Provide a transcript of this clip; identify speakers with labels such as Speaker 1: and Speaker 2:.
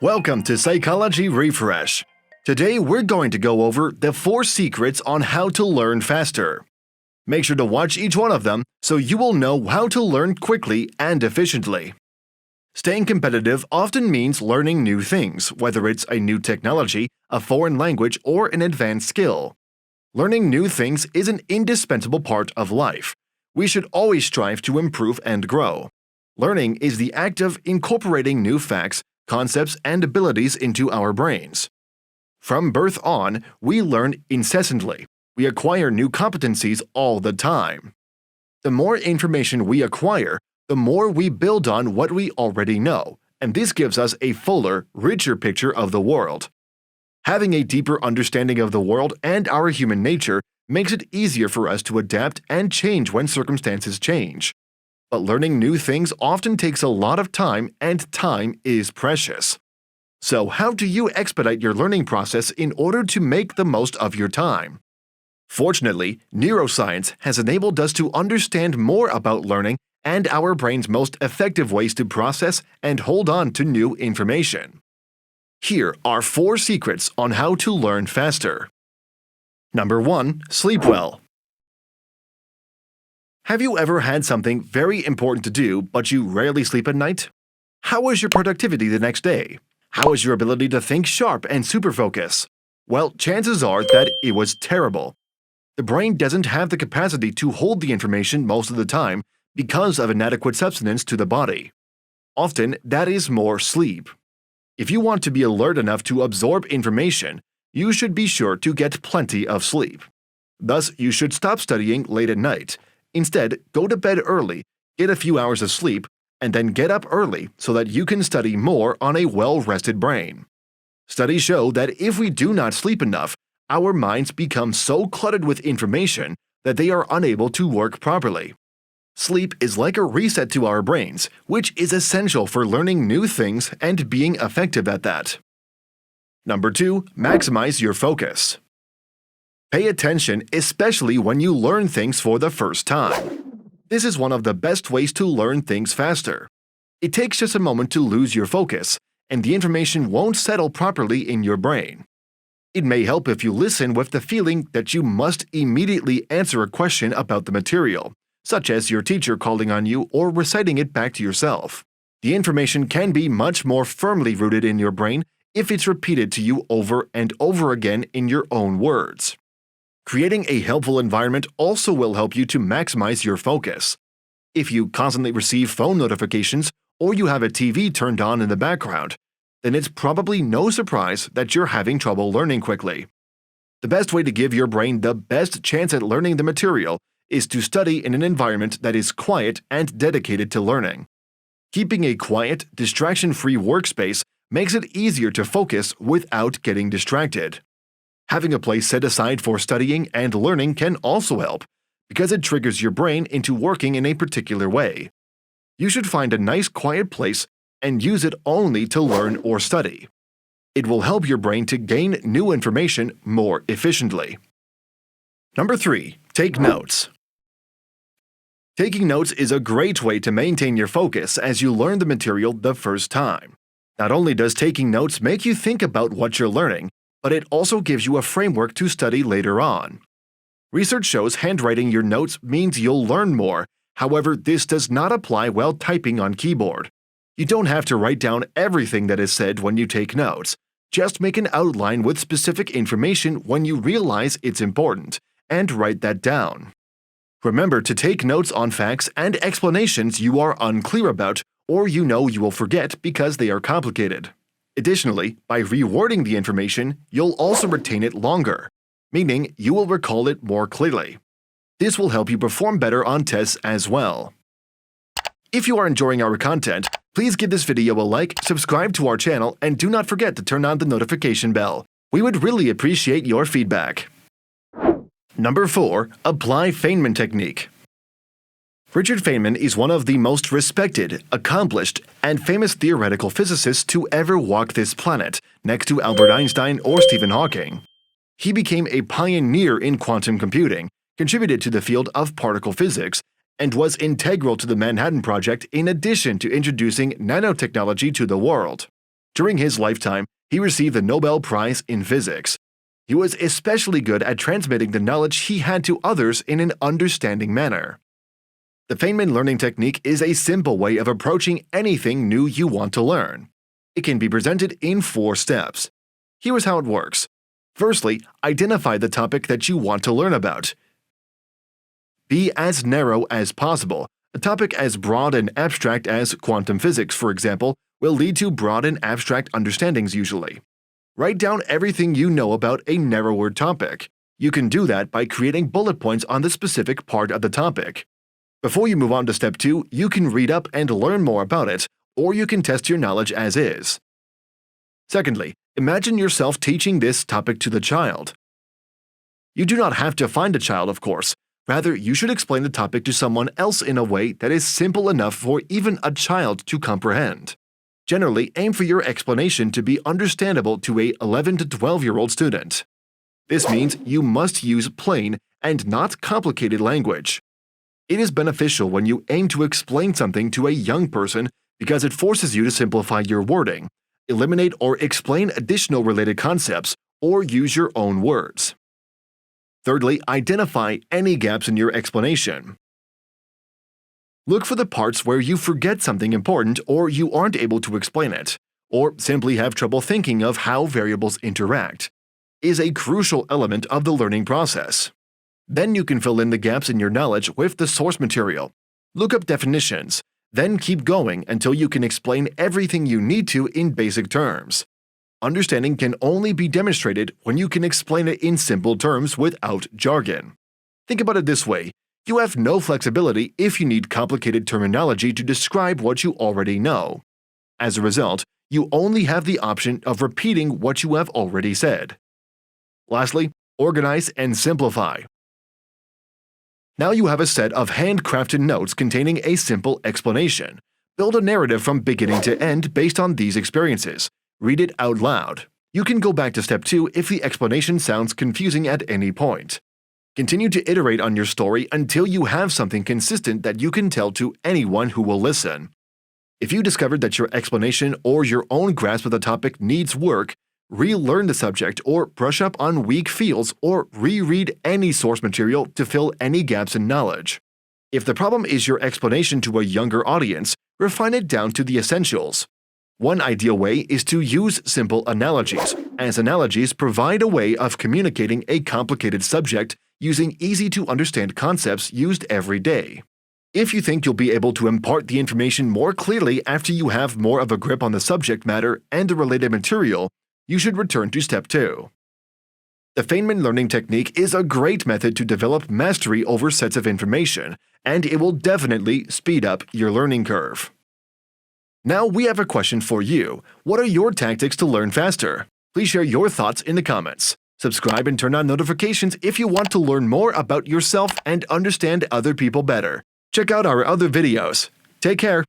Speaker 1: Welcome to Psychology Refresh. Today we're going to go over the 4 secrets on how to learn faster. Make sure to watch each one of them so you will know how to learn quickly and efficiently. Staying competitive often means learning new things, whether it's a new technology, a foreign language, or an advanced skill. Learning new things is an indispensable part of life. We should always strive to improve and grow. Learning is the act of incorporating new facts, concepts, and abilities into our brains. From birth on, we learn incessantly. We acquire new competencies all the time. The more information we acquire, the more we build on what we already know, and this gives us a fuller, richer picture of the world. Having a deeper understanding of the world and our human nature makes it easier for us to adapt and change when circumstances change. But learning new things often takes a lot of time, and time is precious. So how do you expedite your learning process in order to make the most of your time? Fortunately, neuroscience has enabled us to understand more about learning and our brain's most effective ways to process and hold on to new information. Here are 4 secrets on how to learn faster. Number 1. Sleep well. Have you ever had something very important to do but you rarely sleep at night? How was your productivity the next day? How was your ability to think sharp and super focus? Well, chances are that it was terrible. The brain doesn't have the capacity to hold the information most of the time because of inadequate sustenance to the body. Often, that is more sleep. If you want to be alert enough to absorb information, you should be sure to get plenty of sleep. Thus, you should stop studying late at night. Instead, go to bed early, get a few hours of sleep, and then get up early so that you can study more on a well-rested brain. Studies show that if we do not sleep enough, our minds become so cluttered with information that they are unable to work properly. Sleep is like a reset to our brains, which is essential for learning new things and being effective at that. Number 2. Maximize your focus. Pay attention, especially when you learn things for the first time. This is one of the best ways to learn things faster. It takes just a moment to lose your focus, and the information won't settle properly in your brain. It may help if you listen with the feeling that you must immediately answer a question about the material, such as your teacher calling on you or reciting it back to yourself. The information can be much more firmly rooted in your brain if it's repeated to you over and over again in your own words. Creating a helpful environment also will help you to maximize your focus. If you constantly receive phone notifications or you have a TV turned on in the background, then it's probably no surprise that you're having trouble learning quickly. The best way to give your brain the best chance at learning the material is to study in an environment that is quiet and dedicated to learning. Keeping a quiet, distraction-free workspace makes it easier to focus without getting distracted. Having a place set aside for studying and learning can also help, because it triggers your brain into working in a particular way. You should find a nice quiet place and use it only to learn or study. It will help your brain to gain new information more efficiently. Number 3. Take notes. Taking notes is a great way to maintain your focus as you learn the material the first time. Not only does taking notes make you think about what you're learning, but it also gives you a framework to study later on. Research shows handwriting your notes means you'll learn more. However, this does not apply while typing on keyboard. You don't have to write down everything that is said when you take notes. Just make an outline with specific information when you realize it's important, and write that down. Remember to take notes on facts and explanations you are unclear about or you know you will forget because they are complicated. Additionally, by rewording the information, you'll also retain it longer, meaning you will recall it more clearly. This will help you perform better on tests as well. If you are enjoying our content, please give this video a like, subscribe to our channel, and do not forget to turn on the notification bell. We would really appreciate your feedback. Number 4. Apply Feynman technique. Richard Feynman is one of the most respected, accomplished, and famous theoretical physicists to ever walk this planet, next to Albert Einstein or Stephen Hawking. He became a pioneer in quantum computing, contributed to the field of particle physics, and was integral to the Manhattan Project in addition to introducing nanotechnology to the world. During his lifetime, he received the Nobel Prize in Physics. He was especially good at transmitting the knowledge he had to others in an understanding manner. The Feynman learning technique is a simple way of approaching anything new you want to learn. It can be presented in 4 steps. Here's how it works. Firstly, identify the topic that you want to learn about. Be as narrow as possible. A topic as broad and abstract as quantum physics, for example, will lead to broad and abstract understandings usually. Write down everything you know about a narrower topic. You can do that by creating bullet points on the specific part of the topic. Before you move on to step 2, you can read up and learn more about it, or you can test your knowledge as is. Secondly, imagine yourself teaching this topic to the child. You do not have to find a child, of course. Rather, you should explain the topic to someone else in a way that is simple enough for even a child to comprehend. Generally, aim for your explanation to be understandable to a 11 to 12-year-old student. This means you must use plain and not complicated language. It is beneficial when you aim to explain something to a young person because it forces you to simplify your wording, eliminate or explain additional related concepts, or use your own words. Thirdly, identify any gaps in your explanation. Look for the parts where you forget something important or you aren't able to explain it, or simply have trouble thinking of how variables interact. It is a crucial element of the learning process. Then you can fill in the gaps in your knowledge with the source material. Look up definitions, then keep going until you can explain everything you need to in basic terms. Understanding can only be demonstrated when you can explain it in simple terms without jargon. Think about it this way: you have no flexibility if you need complicated terminology to describe what you already know. As a result, you only have the option of repeating what you have already said. Lastly, organize and simplify. Now you have a set of handcrafted notes containing a simple explanation. Build a narrative from beginning to end based on these experiences. Read it out loud. You can go back to step 2 if the explanation sounds confusing at any point. Continue to iterate on your story until you have something consistent that you can tell to anyone who will listen. If you discovered that your explanation or your own grasp of the topic needs work, relearn the subject or brush up on weak fields or reread any source material to fill any gaps in knowledge. If the problem is your explanation to a younger audience, refine it down to the essentials. One ideal way is to use simple analogies, as analogies provide a way of communicating a complicated subject using easy-to-understand concepts used every day. If you think you'll be able to impart the information more clearly after you have more of a grip on the subject matter and the related material, you should return to step 2. The Feynman learning technique is a great method to develop mastery over sets of information, and it will definitely speed up your learning curve. Now we have a question for you. What are your tactics to learn faster? Please share your thoughts in the comments. Subscribe and turn on notifications if you want to learn more about yourself and understand other people better. Check out our other videos. Take care.